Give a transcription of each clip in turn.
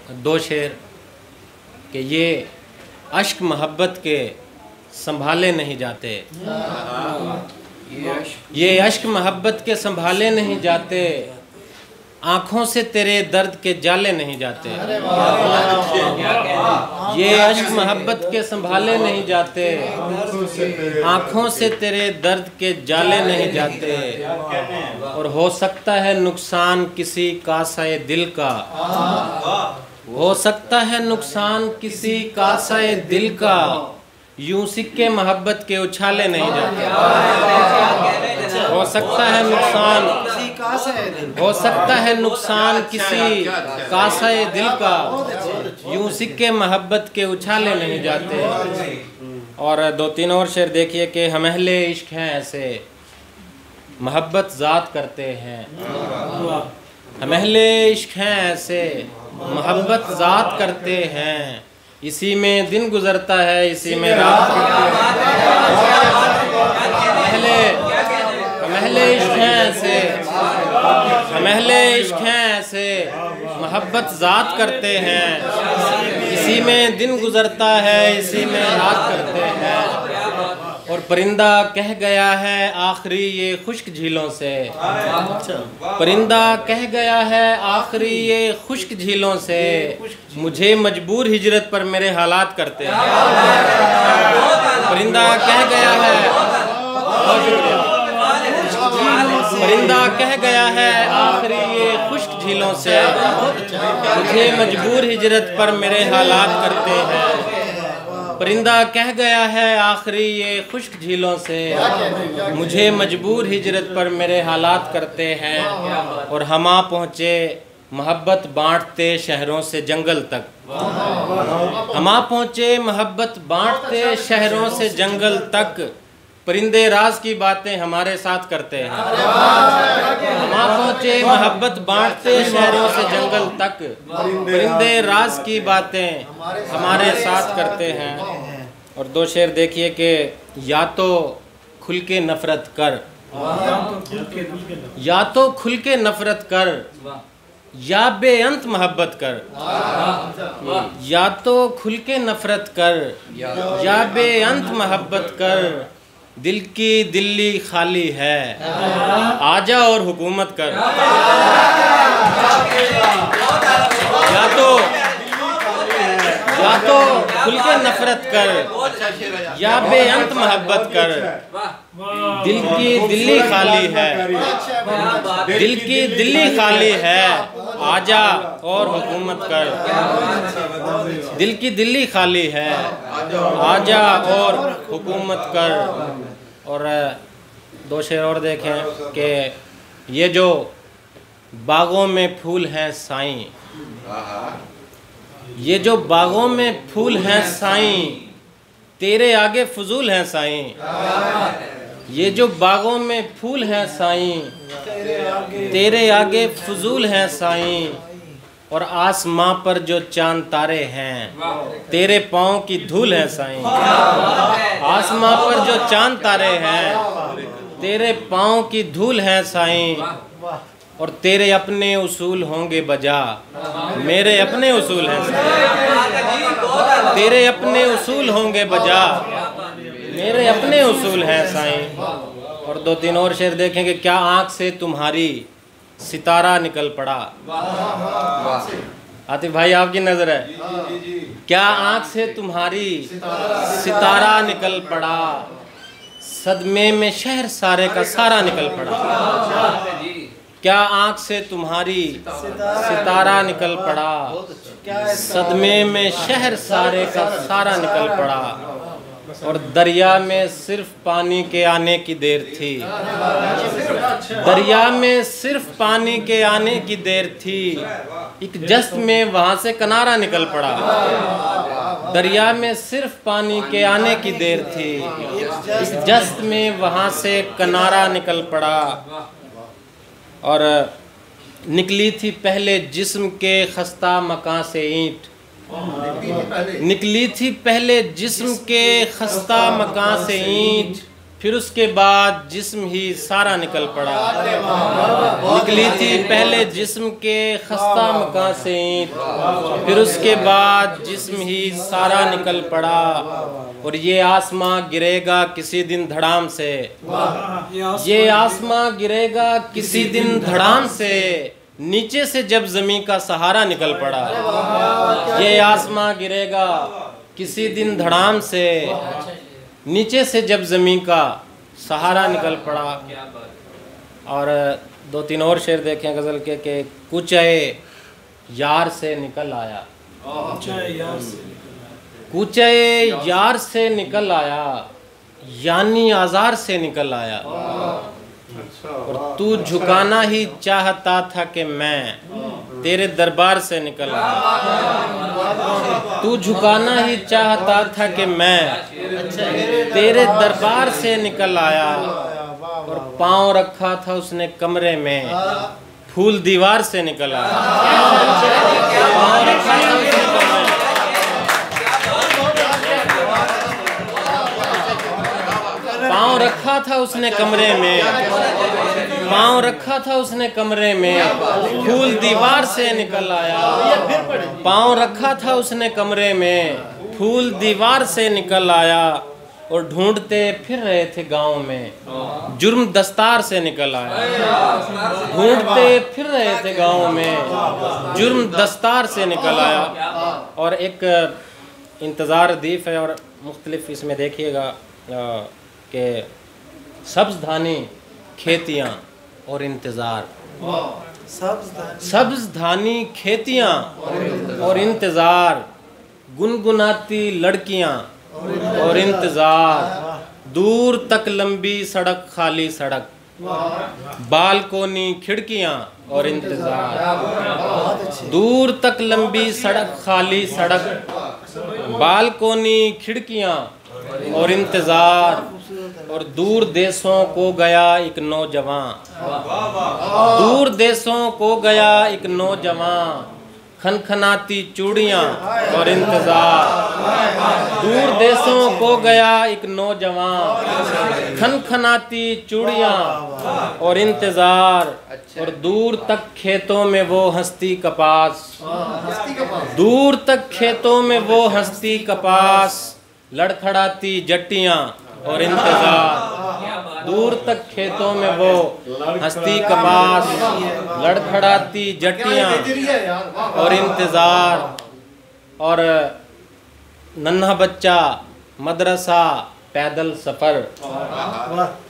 दो शेर कि ये अश्क मोहब्बत के संभाले नहीं जाते, ये अश्क मोहब्बत के संभाले नहीं जाते, आँखों से तेरे दर्द के जाले नहीं जाते। ये अश्क मोहब्बत के संभाले नहीं जाते, आँखों से तेरे दर्द के जाले नहीं जाते। और हो सकता है नुकसान किसी कासाए दिल का, हो सकता है नुकसान किसी कासाए दिल का, यूं सिक्के मोहब्बत के उछाले नहीं जाते। हो सकता है नुकसान, हो सकता है नुकसान किसी कासाए दिल का, यूं सिक्के मोहब्बत के उछाले नहीं जाते। और दो तीन और शेर देखिए कि हम अहले इश्क हैं ऐसे मोहब्बत ज़ात करते हैं, हम अहले इश्क हैं ऐसे मोहब्बत ज़ात करते हैं, इसी में दिन गुजरता है इसी में रात। हम अहले इश्क हैं ऐसे, हम अहले इश्क हैं ऐसे मोहब्बत ज़ात करते हैं, इसी में दिन गुजरता है इसी में रात करते हैं। और परिंदा कह गया है आखिरी ये खुश्क झीलों से, परिंदा कह गया है आखिरी ये खुश्क झीलों से, मुझे मजबूर हिजरत पर मेरे हालात करते हैं। परिंदा कह गया है, परिंदा कह गया है आखिरी ये खुश्क झीलों से, मुझे मजबूर हिजरत पर मेरे हालात करते हैं। परिंदा कह गया है आखिरी ये खुश्क झीलों से, मुझे मजबूर हिजरत पर मेरे हालात करते हैं। और हम आ पहुँचे मोहब्बत बांटते शहरों से जंगल तक, हम आ पहुँचे मोहब्बत बांटते शहरों से जंगल तक, परिंदे राज की बातें हमारे साथ करते हैं। हम आ पहुँचे मोहब्बत बांटते शहरों से जंगल तक, परिंदे राज की बातें हमारे साथ करते हैं। और दो शेर देखिए कि या तो खुल के नफरत कर, या तो खुल के नफरत कर, या बेअंत मोहब्बत कर, या तो खुल के नफरत कर, या बेअंत मोहब्बत कर, दिल की दिल्ली खाली है आजा और हुकूमत कर। या तो खुल के नफरत कर, या बेअंत मोहब्बत कर, दिल की दिल्ली खाली है, दिल की दिल्ली खाली है आजा और हुकूमत कर, दिल की दिल्ली खाली है आजा और हुकूमत कर। और दो शेर और देखें कि ये जो बागों में फूल हैं साईं, ये जो बागों में फूल हैं साईं, तेरे आगे फजूल हैं साईं। ये जो बागों में फूल हैं साईं, तेरे आगे फजूल हैं साईं। और आसमां पर जो चांद तारे हैं, तेरे पाँव की धूल है साईं। आसमां पर जो चांद तारे हैं, तेरे पाँव की धूल है साईं। और तेरे अपने उसूल होंगे बजा, मेरे अपने उसूल हैं साईं। तेरे अपने उसूल होंगे बजा, मेरे अपने उसूल हैं साईं। और दो तीन और शेर देखेंगे। क्या आँख से तुम्हारी सितारा निकल पड़ा, आतिफ भाई आपकी नजर है, क्या आँख से तुम्हारी सितारा निकल पड़ा, सदमे में शहर सारे का सारा निकल पड़ा। क्या आँख से तुम्हारी सितारा निकल पड़ा, सदमे में शहर सारे का सारा निकल पड़ा। और दरिया में सिर्फ पानी के आने की देर थी, दरिया में सिर्फ पानी के आने की देर थी, एक जस्त में वहाँ से किनारा निकल पड़ा। दरिया में सिर्फ पानी के आने की देर थी, इस जस्त में वहाँ से किनारा निकल पड़ा। और निकली थी पहले जिस्म के खस्ता मकां से ईंट, निकली थी पहले जिस्म के खस्ता मकां से ईंट, फिर उसके बाद जिस्म ही सारा निकल पड़ा। निकली थी पहले जिस्म के खस्ता मकां से ईंट, फिर उसके बाद जिस्म ही सारा निकल पड़ा। और ये आसमां गिरेगा किसी दिन धड़ाम से, ये आसमां गिरेगा किसी दिन धड़ाम से, नीचे से जब जमीन का सहारा निकल पड़ा। ये आसमां गिरेगा किसी दिन धड़ाम से, नीचे से जब ज़मीन का सहारा निकल पड़ा। और 2-3 और शेर देखें गज़ल के कूचे यार से निकल आया, कूचे यार से निकल आया, यानी आज़ार से निकल आया। और तू झुकाना ही चाहता था कि मैं तेरे दरबार से निकल आया। तू झुकाना ही चाहता था कि मैं तेरे दरबार से निकल आया। और पाँव रखा था उसने कमरे में, फूल दीवार से निकल आया। पाँव रखा था उसने कमरे में, पाँव रखा था उसने कमरे में, पाँव रखा था उसने कमरे में, फूल दीवार से निकल आया। पाँव रखा था उसने कमरे में, फूल दीवार से निकल आया। और ढूंढते फिर रहे थे गांव में, जुर्म दस्तार से निकल आया। ढूंढते फिर रहे थे गांव में, जुर्म दस्तार से निकल आया। और एक इंतज़ार अदीफ है और मुख्तलिफ इसमें देखिएगा कि सब्ज़ धानी खेतियाँ और इंतज़ार, सब्ज़ धानी खेतियाँ और इंतज़ार, गुनगुनाती लड़कियाँ और इंतज़ार, दूर तक लंबी सड़क खाली सड़क, बालकोनी खिड़कियाँ और इंतज़ार। दूर तक लंबी सड़क खाली सड़क, बालकोनी खिड़कियाँ और इंतज़ार। और दूर देशों को गया एक नौजवान, दूर देशों को गया एक नौजवान, खनखनाती चूड़ियाँ और इंतज़ार। दूर देशों को गया एक नौजवान, खनखनाती चूड़ियाँ और इंतज़ार। और दूर तक खेतों में वो हंसती कपास, दूर तक खेतों में वो हंसती कपास, लड़खड़ाती जट्टियाँ और इंतज़ार। दूर तक खेतों में वो हंसती कपास, लड़खड़ाती जट्टियाँ और इंतज़ार। और नन्हा बच्चा मदरसा पैदल सफ़र,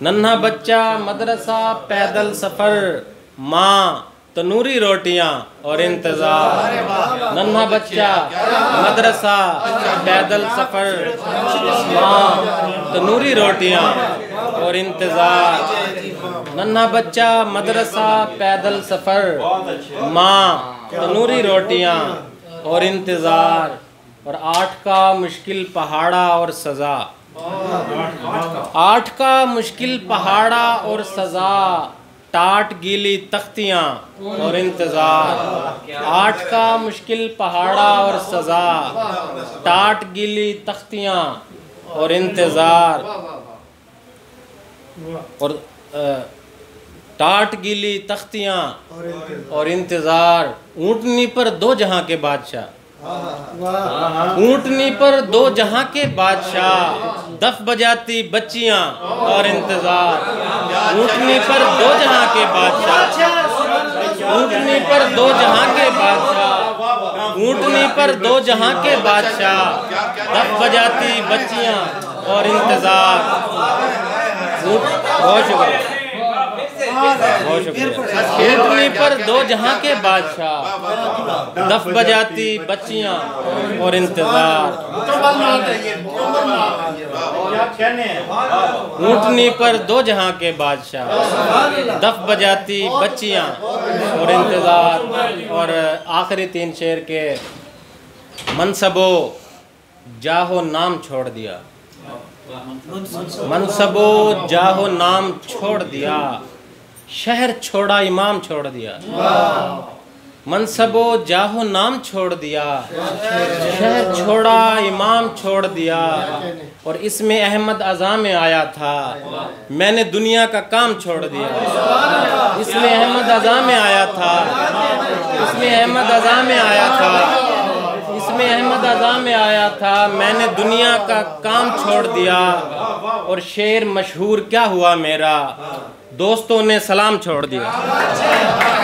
नन्हा बच्चा मदरसा पैदल सफ़र, माँ तनूरी रोटियाँ और इंतज़ार। नन्हा बच्चा मदरसा पैदल सफ़र, माँ तनूरी रोटियाँ और इंतज़ार। नन्हा बच्चा मदरसा पैदल सफ़र, माँ तनूरी रोटियाँ और इंतज़ार। और 8 का मुश्किल पहाड़ा और सज़ा, 8 का मुश्किल पहाड़ा और सज़ा, टाट गीली तख्तियाँ और इंतज़ार। 8 का मुश्किल पहाड़ा और सज़ा, टाट गीली तख्तियाँ और इंतज़ार। और टाट गीली तख्तियाँ और इंतज़ार। ऊँटनी पर 2 जहाँ के बादशाह, ऊँटनी पर 2 जहाँ के बादशाह, दफ बजाती बच्चियाँ और इंतज़ार। ऊँटनी पर 2 जहाँ के बादशाह, ऊँटनी पर 2 जहाँ के बादशाह, ऊँटनी पर 2 जहाँ के बादशाह, दफ बजाती बच्चियाँ और इंतज़ार। बहुत शुक्रिया, बहुत शुक्रिया। ऊँटनी पर 2 जहाँ के बादशाह, दफ बजाती बच्चियाँ और इंतज़ार। ऊँटनी पर 2 जहाँ के बादशाह, दफ बजाती बच्चियाँ और इंतज़ार। और आखिरी 3 शेर के मनसबो जाहो नाम छोड़ दिया, मनसबो जाहो नाम छोड़ दिया, शहर छोड़ा इमाम छोड़ दिया। मनसबो जाहो नाम छोड़ दिया, शहर छोड़ा इमाम छोड़ दिया, और इसमें अहमद अज़ा में आया था, मैंने दुनिया का काम छोड़ दिया। इसमें अहमद अज़ा में आया था, इसमें अहमद अज़ा में आया था, इसमें अहमद अज़ा में आया था, मैंने दुनिया का काम छोड़ दिया। और शेर मशहूर क्या हुआ मेरा, दोस्तों ने सलाम छोड़ दिया।